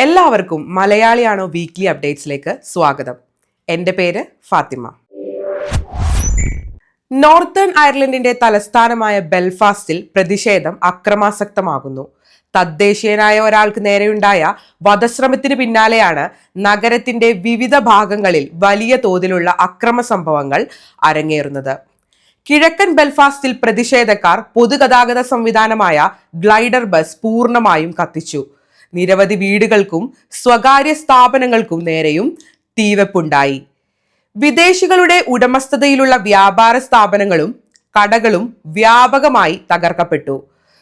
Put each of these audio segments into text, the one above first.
എല്ലാവർക്കും മലയാളിയാണോ വീക്ക്ലി അപ്ഡേറ്റ്സിലേക്ക് സ്വാഗതം. എൻ്റെ പേര് ഫാത്തിമ. നോർത്തേൺ അയർലൻഡിന്റെ തലസ്ഥാനമായ ബെൽഫാസ്റ്റിൽ പ്രതിഷേധം അക്രമാസക്തമാകുന്നു. തദ്ദേശീയനായ ഒരാൾക്ക് നേരെയുണ്ടായ വധശ്രമത്തിന് പിന്നാലെയാണ് നഗരത്തിന്റെ വിവിധ ഭാഗങ്ങളിൽ വലിയ തോതിലുള്ള അക്രമ സംഭവങ്ങൾ അരങ്ങേറുന്നത്. കിഴക്കൻ ബെൽഫാസ്റ്റിൽ പ്രതിഷേധക്കാർ പൊതുഗതാഗത സംവിധാനമായ ഗ്ലൈഡർ ബസ് പൂർണ്ണമായും കത്തിച്ചു. നിരവധി വീടുകൾക്കും സ്വകാര്യ സ്ഥാപനങ്ങൾക്കും നേരെയും തീവെപ്പുണ്ടായി. വിദേശികളുടെ ഉടമസ്ഥതയിലുള്ള വ്യാപാര സ്ഥാപനങ്ങളും കടകളും വ്യാപകമായി തകർക്കപ്പെട്ടു.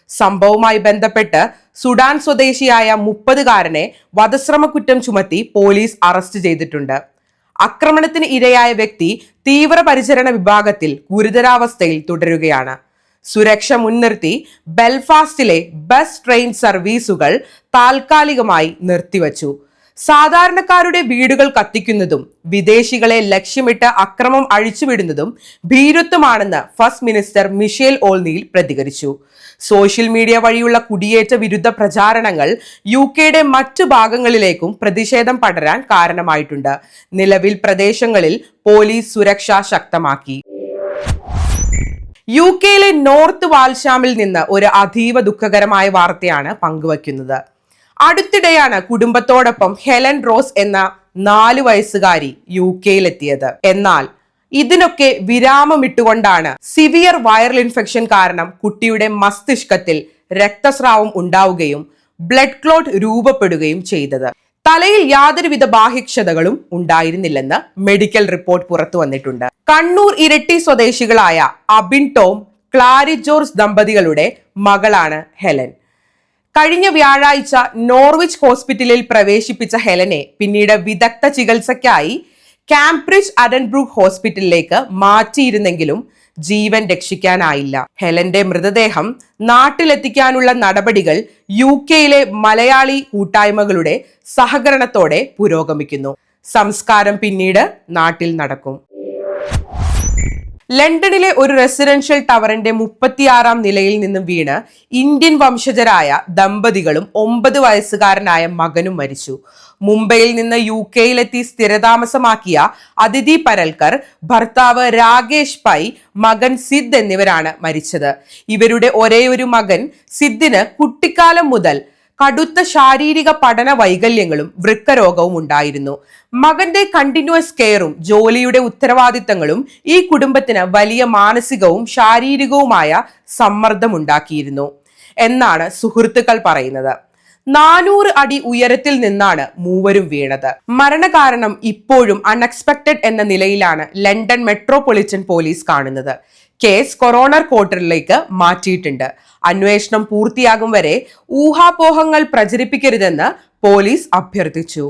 സംഭവവുമായി ബന്ധപ്പെട്ട് സുഡാൻ സ്വദേശിയായ 30-കാരനെ വധശ്രമ കുറ്റം ചുമത്തി പോലീസ് അറസ്റ്റ് ചെയ്തിട്ടുണ്ട്. ആക്രമണത്തിന് ഇരയായ വ്യക്തി തീവ്രപരിചരണ വിഭാഗത്തിൽ ഗുരുതരാവസ്ഥയിൽ തുടരുകയാണ്. സുരക്ഷ മുൻനിർത്തി ബെൽഫാസ്റ്റിലെ ബസ് ട്രെയിൻ സർവീസുകൾ താൽക്കാലികമായി നിർത്തിവച്ചു. സാധാരണക്കാരുടെ വീടുകൾ കത്തിക്കുന്നതും വിദേശികളെ ലക്ഷ്യമിട്ട് അക്രമം അഴിച്ചുവിടുന്നതും ഭീരുത്വമാണെന്ന് ഫസ്റ്റ് മിനിസ്റ്റർ മിഷേൽ ഓൾനീൽ പ്രതികരിച്ചു. സോഷ്യൽ മീഡിയ വഴിയുള്ള കുടിയേറ്റ വിരുദ്ധ പ്രചാരണങ്ങൾ യുകെയുടെ മറ്റു ഭാഗങ്ങളിലേക്കും പ്രതിഷേധം പടരാൻ കാരണമായിട്ടുണ്ട്. നിലവിൽ പ്രദേശങ്ങളിൽ പോലീസ് സുരക്ഷ ശക്തമാക്കി. യുകെയിലെ നോർത്ത് വാൽഷാമിൽ നിന്ന് ഒരു അതീവ ദുഃഖകരമായ വാർത്തയാണ് പങ്കുവയ്ക്കുന്നത്. അടുത്തിടെയാണ് കുടുംബത്തോടൊപ്പം ഹെലൻ റോസ് എന്ന 4 വയസ്സുകാരി യുകെയിലെത്തിയത്. എന്നാൽ ഇതിനൊക്കെ വിരാമമിട്ടുകൊണ്ടാണ് സിവിയർ വൈറൽ ഇൻഫെക്ഷൻ കാരണം കുട്ടിയുടെ മസ്തിഷ്കത്തിൽ രക്തസ്രാവം ഉണ്ടാവുകയും ബ്ലഡ് ക്ലോട്ട് രൂപപ്പെടുകയും ചെയ്തത്. തലയിൽ യാതൊരുവിധ ബാഹ്യക്ഷതകളും ഉണ്ടായിരുന്നില്ലെന്ന് മെഡിക്കൽ റിപ്പോർട്ട് പുറത്തു വന്നിട്ടുണ്ട്. കണ്ണൂർ ഇരട്ടി സ്വദേശികളായ അബിൻ ടോം, ക്ലാരി ജോർജ് ദമ്പതികളുടെ മകളാണ് ഹെലൻ. കഴിഞ്ഞ വ്യാഴാഴ്ച നോർവിച്ച് ഹോസ്പിറ്റലിൽ പ്രവേശിപ്പിച്ച ഹെലനെ പിന്നീട് വിദഗ്ധ ചികിത്സയ്ക്കായി കാംബ്രിഡ്ജ് അഡൻബ്രൂക്ക് ഹോസ്പിറ്റലിലേക്ക് മാറ്റിയിരുന്നെങ്കിലും ജീവൻ രക്ഷിക്കാനായില്ല. ഹെലന്റെ മൃതദേഹം നാട്ടിലെത്തിക്കാനുള്ള നടപടികൾ യുകെയിലെ മലയാളി കൂട്ടായ്മകളുടെ സഹകരണത്തോടെ പുരോഗമിക്കുന്നു. സംസ്കാരം പിന്നീട് നാട്ടിൽ നടക്കും. ലണ്ടനിലെ ഒരു റെസിഡൻഷ്യൽ ടവറിന്റെ 36-ാം നിലയിൽ നിന്നും വീണ് ഇന്ത്യൻ വംശജരായ ദമ്പതികളും 9 വയസ്സുകാരനായ മകനും മരിച്ചു. മുംബൈയിൽ നിന്ന് യുകെയിലെത്തി സ്ഥിരതാമസമാക്കിയ അതിഥി പരൽക്കർ, ഭർത്താവ് രാകേഷ് പൈ, മകൻ സിദ് എന്നിവരാണ് മരിച്ചത്. ഇവരുടെ ഒരേയൊരു മകൻ സിദിന് കുട്ടിക്കാലം മുതൽ കടുത്ത ശാരീരിക പഠന വൈകല്യങ്ങളും വൃക്കരോഗവും ഉണ്ടായിരുന്നു. മകന്റെ കണ്ടിന്യൂസ് കെയറും ജോലിയുടെ ഉത്തരവാദിത്തങ്ങളും ഈ കുടുംബത്തിന് വലിയ മാനസികവും ശാരീരികവുമായ സമ്മർദ്ദമുണ്ടാക്കിയിരുന്നു എന്നാണ് സുഹൃത്തുക്കൾ പറയുന്നത്. 400 അടി ഉയരത്തിൽ നിന്നാണ് മൂവരും വീണത്. മരണകാരണം ഇപ്പോഴും അൺഎക്സ്പെക്ടഡ് എന്ന നിലയിലാണ് ലണ്ടൻ മെട്രോപൊളിറ്റൻ പോലീസ് കാണുന്നത്. കേസ് കൊറോണർ കോർട്ടിലേക്ക് മാറ്റിയിട്ടുണ്ട്. അന്വേഷണം പൂർത്തിയാകും വരെ ഊഹാപോഹങ്ങൾ പ്രചരിപ്പിക്കരുതെന്ന് പോലീസ് അഭ്യർത്ഥിച്ചു.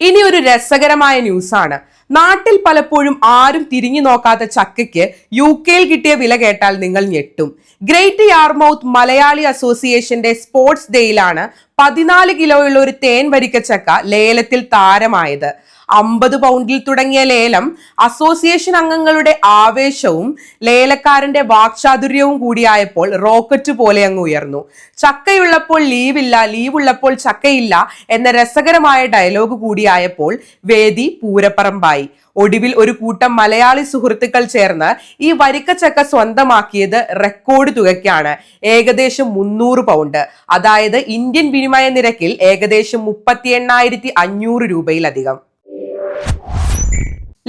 ഇനി ഒരു രസകരമായ ന്യൂസാണ്. നാട്ടിൽ പലപ്പോഴും ആരും തിരിഞ്ഞു നോക്കാത്ത ചക്കയ്ക്ക് യുകെയിൽ കിട്ടിയ വില കേട്ടാൽ നിങ്ങൾ ഞെട്ടും. ഗ്രേറ്റ് യാർമൗത്ത് മലയാളി അസോസിയേഷന്റെ സ്പോർട്സ് ഡേയിലാണ് 14 കിലോയുള്ള ഒരു തേൻ വരിക്കച്ചക്ക ലേലത്തിൽ താരമായത്. 50 പൗണ്ടിൽ തുടങ്ങിയ ലേലം അസോസിയേഷൻ അംഗങ്ങളുടെ ആവേശവും ലേലക്കാരന്റെ വാക്ചാതുര്യവും കൂടിയായപ്പോൾ റോക്കറ്റ് പോലെ അങ്ങ് ഉയർന്നു. ചക്കയുള്ളപ്പോൾ ലീവില്ല, ലീവുള്ളപ്പോൾ ചക്കയില്ല എന്ന രസകരമായ ഡയലോഗ് കൂടിയായപ്പോൾ വേദി പൂരപ്പറമ്പായി. ഒടുവിൽ ഒരു കൂട്ടം മലയാളി സുഹൃത്തുക്കൾ ചേർന്ന് ഈ വരിക്കച്ചക്ക സ്വന്തമാക്കിയത് റെക്കോർഡ് തുകയ്ക്കാണ്. ഏകദേശം 300 പൗണ്ട്, അതായത് ഇന്ത്യൻ വിനിമയ നിരക്കിൽ ഏകദേശം 38,500 രൂപയിലധികം.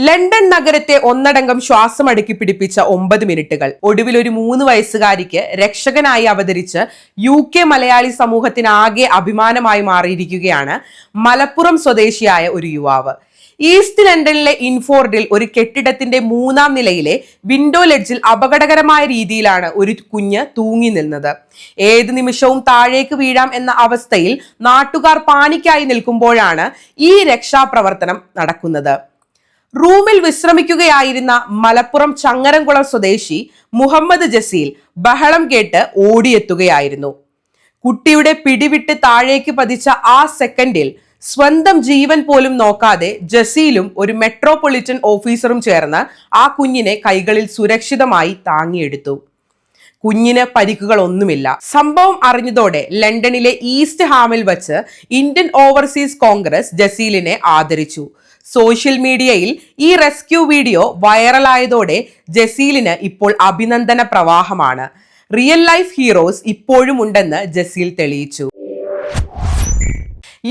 ലണ്ടൻ നഗരത്തെ ഒന്നടങ്കം ശ്വാസം അടുക്കി പിടിപ്പിച്ച 9 മിനിറ്റുകൾ. ഒടുവിൽ ഒരു 3 വയസ്സുകാരിക്ക് രക്ഷകനായി അവതരിച്ച് യുകെ മലയാളി സമൂഹത്തിനാകെ അഭിമാനമായി മാറിയിരിക്കുകയാണ് മലപ്പുറം സ്വദേശിയായ ഒരു യുവാവ്. ഈസ്റ്റ് ലണ്ടനിലെ ഇൻഫോർഡിൽ ഒരു കെട്ടിടത്തിന്റെ 3-ാം നിലയിലെ വിൻഡോ ലെഡ്ജിൽ അപകടകരമായ രീതിയിലാണ് ഒരു കുഞ്ഞ് തൂങ്ങി നിന്നത്. ഏത് നിമിഷവും താഴേക്ക് വീഴാം എന്ന അവസ്ഥയിൽ നാട്ടുകാർ പാനിക്കായി നിൽക്കുമ്പോഴാണ് ഈ രക്ഷാപ്രവർത്തനം നടക്കുന്നത്. റൂമിൽ വിശ്രമിക്കുകയായിരുന്ന മലപ്പുറം ചങ്ങരംകുളം സ്വദേശി മുഹമ്മദ് ജസീൽ ബഹളം കേട്ട് ഓടിയെത്തുകയായിരുന്നു. കുട്ടിയുടെ പിടിവിട്ട് താഴേക്ക് പതിച്ച ആ സെക്കൻഡിൽ സ്വന്തം ജീവൻ പോലും നോക്കാതെ ജസീലും ഒരു മെട്രോപൊളിറ്റൻ ഓഫീസറും ചേർന്ന് ആ കുഞ്ഞിനെ കൈകളിൽ സുരക്ഷിതമായി താങ്ങിയെടുത്തു. കുഞ്ഞിന് പരിക്കുകളൊന്നുമില്ല. സംഭവം അറിഞ്ഞതോടെ ലണ്ടനിലെ ഈസ്റ്റ് ഹാമിൽ വച്ച് ഇന്ത്യൻ ഓവർസീസ് കോൺഗ്രസ് ജസീലിനെ ആദരിച്ചു. സോഷ്യൽ മീഡിയയിൽ ഈ റെസ്ക്യൂ വീഡിയോ വൈറലായതോടെ ജസീലിന് ഇപ്പോൾ അഭിനന്ദന പ്രവാഹമാണ്. റിയൽ ലൈഫ് ഹീറോസ് ഇപ്പോഴും ഉണ്ടെന്ന് ജസീൽ തെളിയിച്ചു.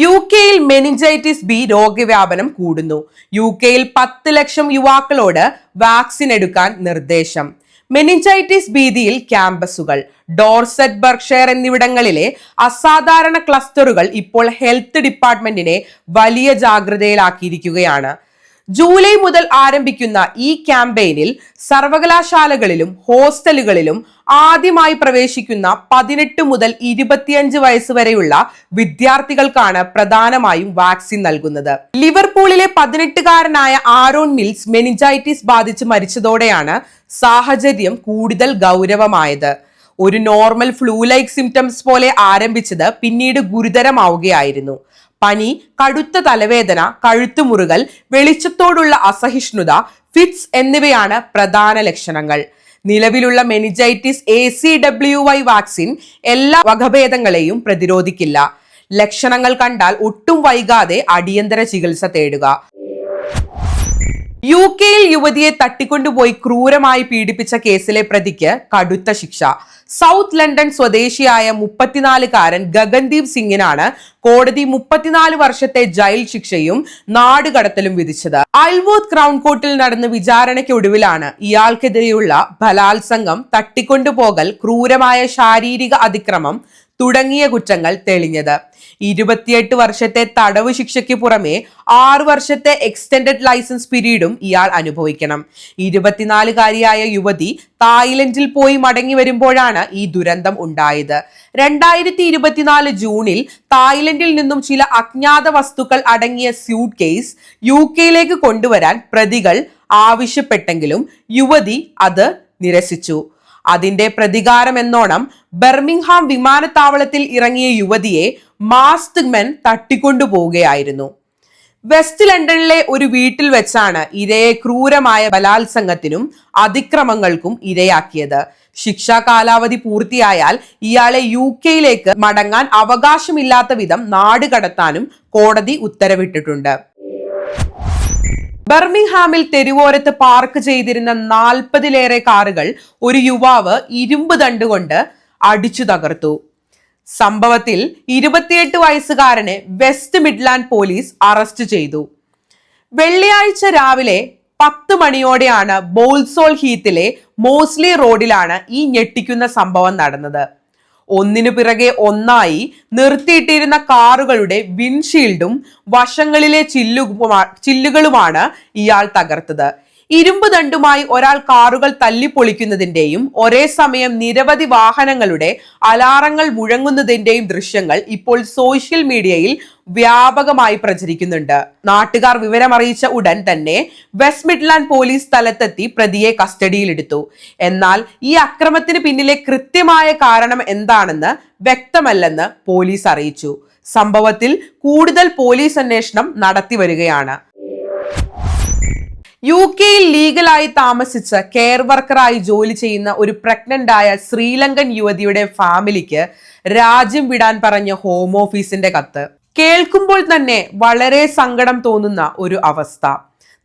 UK-യിൽ മെനിഞ്ചൈറ്റിസ് ബി രോഗവ്യാപനം കൂടുന്നു. UK-യിൽ 10 ലക്ഷം യുവാക്കളോട് വാക്സിൻ എടുക്കാൻ നിർദ്ദേശം. മെനിഞ്ചൈറ്റിസ് ഭീതിയിൽ ക്യാമ്പസുകൾ. ഡോർസെറ്റ്, ബർക്ക്ഷയർ എന്നിവിടങ്ങളിലെ അസാധാരണ ക്ലസ്റ്ററുകൾ ഇപ്പോൾ ഹെൽത്ത് ഡിപ്പാർട്ട്മെന്റിനെ വലിയ ജാഗ്രതയിലാക്കിയിരിക്കുകയാണ്. ജൂലൈ മുതൽ ആരംഭിക്കുന്ന ഈ ക്യാമ്പയിനിൽ സർവകലാശാലകളിലും ഹോസ്റ്റലുകളിലും ആദ്യമായി പ്രവേശിക്കുന്ന 18 മുതൽ 25 വയസ്സ് വരെയുള്ള വിദ്യാർത്ഥികൾക്കാണ് പ്രധാനമായും വാക്സിൻ നൽകുന്നത്. ലിവർപൂളിലെ 18-കാരനായ ആരോൺ മിൽസ് മെനിഞ്ചൈറ്റിസ് ബാധിച്ച് മരിച്ചതോടെയാണ് സാഹചര്യം കൂടുതൽ ഗൗരവമായത്. ഒരു നോർമൽ ഫ്ലൂ ലൈക്ക് സിംറ്റംസ് പോലെ ആരംഭിച്ചത് പിന്നീട് ഗുരുതരമാവുകയായിരുന്നു. പനി, കടുത്ത തലവേദന, കഴുത്തുമുറുകൽ, വെളിച്ചത്തോടുള്ള അസഹിഷ്ണുത, ഫിറ്റ്സ് എന്നിവയാണ് പ്രധാന ലക്ഷണങ്ങൾ. നിലവിലുള്ള മെനിഞ്ചൈറ്റിസ് ACWY വാക്സിൻ എല്ലാ വകഭേദങ്ങളെയും പ്രതിരോധിക്കില്ല. ലക്ഷണങ്ങൾ കണ്ടാൽ ഒട്ടും വൈകാതെ അടിയന്തര ചികിത്സ തേടുക. UK-യിൽ യുവതിയെ തട്ടിക്കൊണ്ടുപോയി ക്രൂരമായി പീഡിപ്പിച്ച കേസിലെ പ്രതിക്ക് കടുത്ത ശിക്ഷ. സൗത്ത് ലണ്ടൻ സ്വദേശിയായ 34-കാരൻ ഗഗൻദീപ് സിംഗിനാണ് കോടതി 34 വർഷത്തെ ജയിൽ ശിക്ഷയും നാടുകടത്തലും വിധിച്ചത്. ഐൽവോർത്ത് ക്രൗൺ കോർട്ടിൽ നടന്ന വിചാരണയ്ക്കൊടുവിലാണ് ഇയാൾക്കെതിരെയുള്ള ബലാത്സംഗം, തട്ടിക്കൊണ്ടുപോകൽ, ക്രൂരമായ ശാരീരിക അതിക്രമം തുടങ്ങിയ കുറ്റങ്ങൾ തെളിഞ്ഞത്. 28 വർഷത്തെ തടവ് ശിക്ഷയ്ക്ക് പുറമെ 6 വർഷത്തെ എക്സ്റ്റൻഡഡ് ലൈസൻസ് പീരീഡും ഇയാൾ അനുഭവിക്കണം. 24-കാരിയായ യുവതി തായ്ലൻഡിൽ പോയി മടങ്ങി വരുമ്പോഴാണ് ഈ ദുരന്തം ഉണ്ടായത്. 2024 ജൂണിൽ തായ്ലൻഡിൽ നിന്നും ചില അജ്ഞാത വസ്തുക്കൾ അടങ്ങിയ സ്യൂട്ട് കേസ് UK-യിലേക്ക് കൊണ്ടുവരാൻ പ്രതികൾ ആവശ്യപ്പെട്ടെങ്കിലും യുവതി അത് നിരസിച്ചു. അതിന്റെ പ്രതികാരം എന്നോണം ബർമിംഗ്ഹാം വിമാനത്താവളത്തിൽ ഇറങ്ങിയ യുവതിയെ മാസ്ക്ഡ് മെൻ തട്ടിക്കൊണ്ടുപോവുകയായിരുന്നു. വെസ്റ്റ് ലണ്ടനിലെ ഒരു വീട്ടിൽ വെച്ചാണ് ഇരയെ ക്രൂരമായ ബലാത്സംഗത്തിനും അതിക്രമങ്ങൾക്കും ഇരയാക്കിയത്. ശിക്ഷാ കാലാവധി പൂർത്തിയായാൽ ഇയാളെ UK-യിലേക്ക് മടങ്ങാൻ അവകാശമില്ലാത്ത വിധം നാട് കടത്താനും കോടതി ഉത്തരവിട്ടിട്ടുണ്ട്. ബർമിംഗ്ഹാമിൽ തെരുവോരത്ത് പാർക്ക് ചെയ്തിരുന്ന 40-ലേറെ കാറുകൾ ഒരു യുവാവ് ഇരുമ്പ് ദണ്ട് കൊണ്ട് അടിച്ചു തകർത്തു. സംഭവത്തിൽ 28 വയസ്സുകാരനെ വെസ്റ്റ് മിഡ്ലാൻഡ് പോലീസ് അറസ്റ്റ് ചെയ്തു. വെള്ളിയാഴ്ച രാവിലെ 10 മണിയോടെയാണ് ബോൾസോൾ ഹീത്തിലെ മോസ്ലി റോഡിലാണ് ഈ ഞെട്ടിക്കുന്ന സംഭവം നടന്നത്. ഒന്നിനു പിറകെ ഒന്നായി നിർത്തിയിട്ടിരുന്ന കാറുകളുടെ വിൻഷീൽഡും വശങ്ങളിലെ ചില്ലുകളുമാണ് ഇയാൾ തകർത്തത്. ഇരുമ്പ് ദണ്ടുമായി ഒരാൾ കാറുകൾ തല്ലിപ്പൊളിക്കുന്നതിന്റെയും ഒരേ സമയം നിരവധി വാഹനങ്ങളുടെ അലാറങ്ങൾ മുഴങ്ങുന്നതിന്റെയും ദൃശ്യങ്ങൾ ഇപ്പോൾ സോഷ്യൽ മീഡിയയിൽ വ്യാപകമായി പ്രചരിക്കുന്നുണ്ട്. നാട്ടുകാർ വിവരമറിയിച്ച ഉടൻ തന്നെ വെസ്റ്റ് മിഡ്ലാൻഡ് പോലീസ് സ്ഥലത്തെത്തി പ്രതിയെ കസ്റ്റഡിയിലെടുത്തു. എന്നാൽ ഈ അക്രമത്തിന് പിന്നിലെ കൃത്യമായ കാരണം എന്താണെന്ന് വ്യക്തമല്ലെന്ന് പോലീസ് അറിയിച്ചു. സംഭവത്തിൽ കൂടുതൽ പോലീസ് അന്വേഷണം നടത്തി വരികയാണ്. UK-യിൽ ലീഗലായി താമസിച്ച് കെയർ വർക്കറായി ജോലി ചെയ്യുന്ന ഒരു പ്രഗ്നന്റ് ആയ ശ്രീലങ്കൻ യുവതിയുടെ ഫാമിലിക്ക് രാജ്യം വിടാൻ പറഞ്ഞ ഹോം ഓഫീസിന്റെ കത്ത് കേൾക്കുമ്പോൾ തന്നെ വളരെ സങ്കടം തോന്നുന്ന ഒരു അവസ്ഥ.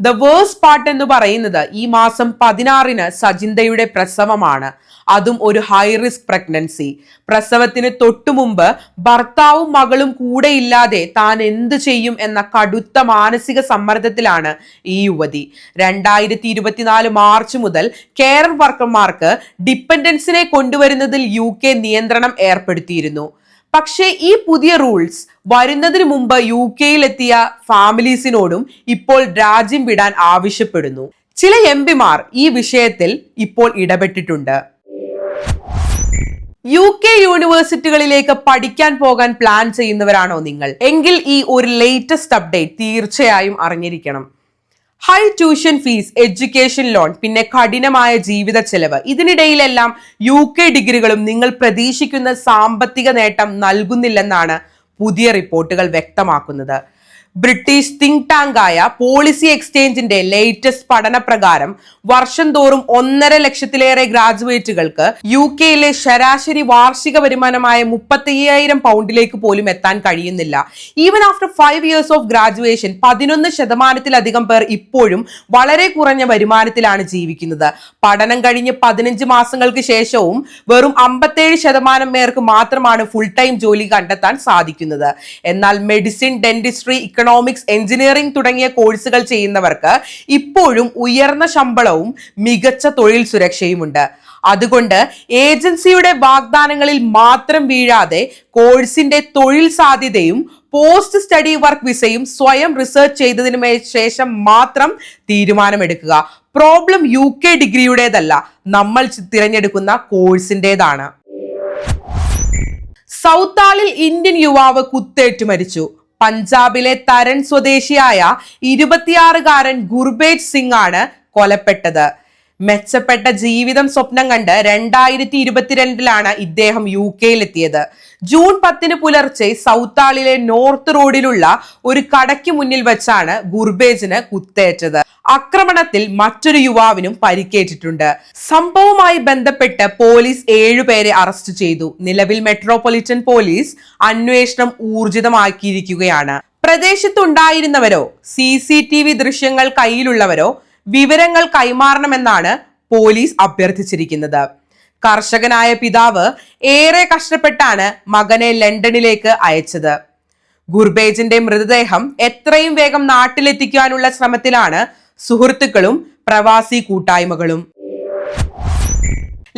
ദ വേഴ്സ്റ്റ് പാർട്ട് എന്ന് പറയുന്നത് ഈ മാസം 16-ന് സജിന്തയുടെ പ്രസവമാണ്. അതും ഒരു ഹൈ റിസ്ക് പ്രഗ്നൻസി. പ്രസവത്തിന് തൊട്ടു മുമ്പ് ഭർത്താവും മകളും കൂടെ ഇല്ലാതെ താൻ എന്ത് ചെയ്യും എന്ന കടുത്ത മാനസിക സമ്മർദ്ദത്തിലാണ് ഈ യുവതി. 2024 മാർച്ച് മുതൽ കെയർ വർക്കർമാർക്ക് ഡിപ്പെൻഡൻസിനെ കൊണ്ടുവരുന്നതിൽ UK നിയന്ത്രണം ഏർപ്പെടുത്തിയിരുന്നു. പക്ഷേ ഈ പുതിയ റൂൾസ് വരുന്നതിന് മുമ്പ് UK-യിൽ എത്തിയ ഫാമിലീസിനോടും ഇപ്പോൾ രാജ്യം വിടാൻ ആവശ്യപ്പെടുന്നു. ചില MP-മാർ ഈ വിഷയത്തിൽ ഇപ്പോൾ ഇടപെട്ടിട്ടുണ്ട്. UK യൂണിവേഴ്സിറ്റികളിലേക്ക് പഠിക്കാൻ പോകാൻ പ്ലാൻ ചെയ്യുന്നവരാണോ നിങ്ങൾ എങ്കിൽ ഈ ഒരു ലേറ്റസ്റ്റ് അപ്ഡേറ്റ് തീർച്ചയായും അറിഞ്ഞിരിക്കണം. High tuition fees, education loan, പിന്നെ കഠിനമായ ജീവിത ചെലവ്, ഇതിനിടയിലെല്ലാം UK ഡിഗ്രികളും നിങ്ങൾ പ്രതീക്ഷിക്കുന്ന സാമ്പത്തിക നേട്ടം നൽകുന്നില്ലെന്നാണ് പുതിയ റിപ്പോർട്ടുകൾ വ്യക്തമാക്കുന്നത്. ബ്രിട്ടീഷ് തിങ്ക് ടാങ്കായ പോളിസി എക്സ്ചേഞ്ചിന്റെ ലേറ്റസ്റ്റ് പഠന പ്രകാരം വർഷം തോറും 1.5 ലക്ഷത്തിലേറെ ഗ്രാജുവേറ്റുകൾക്ക് UK ശരാശരി വാർഷിക വരുമാനമായ 35,000 പൗണ്ടിലേക്ക് പോലും എത്താൻ കഴിയുന്നില്ല. Even after 5 years of graduation 11% പേർ ഇപ്പോഴും വളരെ കുറഞ്ഞ വരുമാനത്തിലാണ് ജീവിക്കുന്നത്. പഠനം കഴിഞ്ഞ് 15 മാസങ്ങൾക്ക് ശേഷവും വെറും 57% പേർക്ക് മാത്രമാണ് ഫുൾ ടൈം ജോലി കണ്ടെത്താൻ സാധിക്കുന്നത്. എന്നാൽ മെഡിസിൻ, ഡെന്റിസ്ട്രി, ഇക്കണോമിക്സ്, എഞ്ചിനീയറിംഗ് തുടങ്ങിയ കോഴ്സുകൾ ചെയ്യുന്നവർക്ക് ഇപ്പോഴും ഉയർന്ന ശമ്പളവും മികച്ച തൊഴിൽ സുരക്ഷയുമുണ്ട്. അതുകൊണ്ട് ഏജൻസിയുടെ വാഗ്ദാനങ്ങളിൽ മാത്രം വീഴാതെ കോഴ്സിന്റെ തൊഴിൽ സാധ്യതയും പോസ്റ്റ് സ്റ്റഡി വർക്ക് വിസയും സ്വയം റിസർച്ച് ചെയ്തതിനു ശേഷം മാത്രം തീരുമാനമെടുക്കുക. പ്രോബ്ലം UK ഡിഗ്രിയുടേതല്ല, നമ്മൾ തിരഞ്ഞെടുക്കുന്ന കോഴ്സിൻ്റെതാണ്. സൗത്താലിൽ ഇന്ത്യൻ യുവാവ് കുത്തേറ്റു മരിച്ചു. പഞ്ചാബിലെ തരൺ സ്വദേശിയായ 26-കാരൻ ഗുർബേജ് സിംഗ് ആണ് കൊലപ്പെട്ടത്. മെച്ചപ്പെട്ട ജീവിതം സ്വപ്നം കണ്ട് 2022 ഇദ്ദേഹം UK ജൂൺ 10 പുലർച്ചെ സൗത്താളിലെ നോർത്ത് റോഡിലുള്ള ഒരു കടയ്ക്ക് മുന്നിൽ വെച്ചാണ് ഗുർബേജിന് കുത്തേറ്റത്. ആക്രമണത്തിൽ മറ്റൊരു യുവാവിനും പരിക്കേറ്റിട്ടുണ്ട്. സംഭവവുമായി ബന്ധപ്പെട്ട് പോലീസ് 7 പേരെ അറസ്റ്റ് ചെയ്തു. നിലവിൽ മെട്രോപൊളിറ്റൻ പോലീസ് അന്വേഷണം ഊർജിതമാക്കിയിരിക്കുകയാണ്. പ്രദേശത്തുണ്ടായിരുന്നവരോ CCTV ദൃശ്യങ്ങൾ കയ്യിലുള്ളവരോ വിവരങ്ങൾ കൈമാറണമെന്നാണ് പോലീസ് അഭ്യർത്ഥിച്ചിരിക്കുന്നത്. കർഷകനായ പിതാവ് ഏറെ കഷ്ടപ്പെട്ടാണ് മകനെ ലണ്ടനിലേക്ക് അയച്ചത്. ഗുർബേജിന്റെ മൃതദേഹം എത്രയും വേഗം നാട്ടിലെത്തിക്കാനുള്ള ശ്രമത്തിലാണ് സുഹൃത്തുക്കളും പ്രവാസി കൂട്ടായ്മകളും.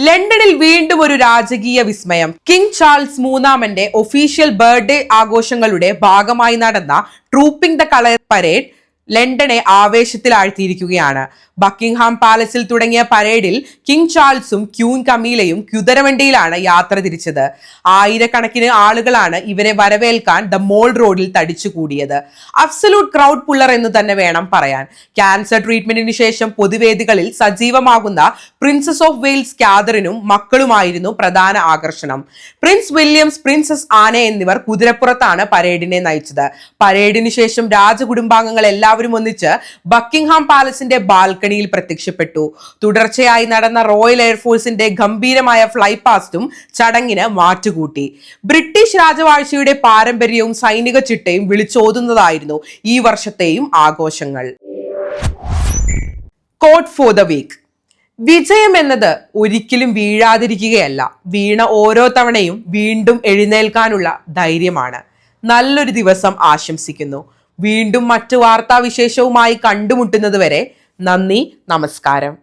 ലണ്ടനിൽ വീണ്ടും ഒരു രാജകീയ വിസ്മയം. കിങ് ചാൾസ് മൂന്നാമന്റെ ഒഫീഷ്യൽ ബർത്ത്ഡേ ആഘോഷങ്ങളുടെ ഭാഗമായി നടന്ന ട്രൂപ്പിംഗ് ദ കളർ പരേഡ് ലണ്ടനെ ആവേശത്തിലാഴ്ത്തിയിരിക്കുകയാണ്. ബക്കിംഗ്ഹാം പാലസിൽ തുടങ്ങിയ പരേഡിൽ കിങ് ചാൾസും ക്യൂൻ കമീലയും കുതിരവണ്ടിയിലാണ് യാത്ര തിരിച്ചത്. ആയിരക്കണക്കിന് ആളുകളാണ് ഇവരെ വരവേൽക്കാൻ ദ മോൾ റോഡിൽ തടിച്ചുകൂടിയത്. അബ്സല്യൂട്ട് ക്രൗഡ് പുള്ളർ എന്ന് തന്നെ വേണം പറയാൻ. ക്യാൻസർ ട്രീറ്റ്മെന്റിന് ശേഷം പൊതുവേദികളിൽ സജീവമാകുന്ന പ്രിൻസസ് ഓഫ് വെയിൽസ് കാതറിനും മക്കളുമായിരുന്നു പ്രധാന ആകർഷണം. പ്രിൻസ് വില്യംസ്, പ്രിൻസസ് ആനെ എന്നിവർ കുതിരപ്പുറത്താണ് പരേഡിനെ നയിച്ചത്. പരേഡിന് ശേഷം രാജകുടുംബാംഗങ്ങൾ എല്ലാവരും ഒന്നിച്ച് ബക്കിംഗ്ഹാം പാലസിന്റെ ബാൽക്കണിയിൽ പ്രത്യക്ഷപ്പെട്ടു. തുടർച്ചയായി നടന്ന റോയൽ എയർഫോഴ്സിന്റെ ഗംഭീരമായ ഫ്ലൈ പാസ്റ്റും ചടങ്ങിന് മാറ്റുകൂട്ടി. ബ്രിട്ടീഷ് രാജവാഴ്ചയുടെ പാരമ്പര്യവും സൈനിക ചിട്ടയും വിളിച്ചോതുന്നതായിരുന്നു ഈ വർഷത്തെയും ആഘോഷങ്ങൾ. Quote for the week. വിജയം എന്നത് ഒരിക്കലും വീഴാതിരിക്കുകയല്ല, വീണ ഓരോ തവണയും വീണ്ടും എഴുന്നേൽക്കാനുള്ള ധൈര്യമാണ്. നല്ലൊരു ദിവസം ആശംസിക്കുന്നു. വീണ്ടും മറ്റു വാർത്താവിശേഷവുമായി കണ്ടുമുട്ടുന്നത് വരെ നന്ദി, നമസ്കാരം.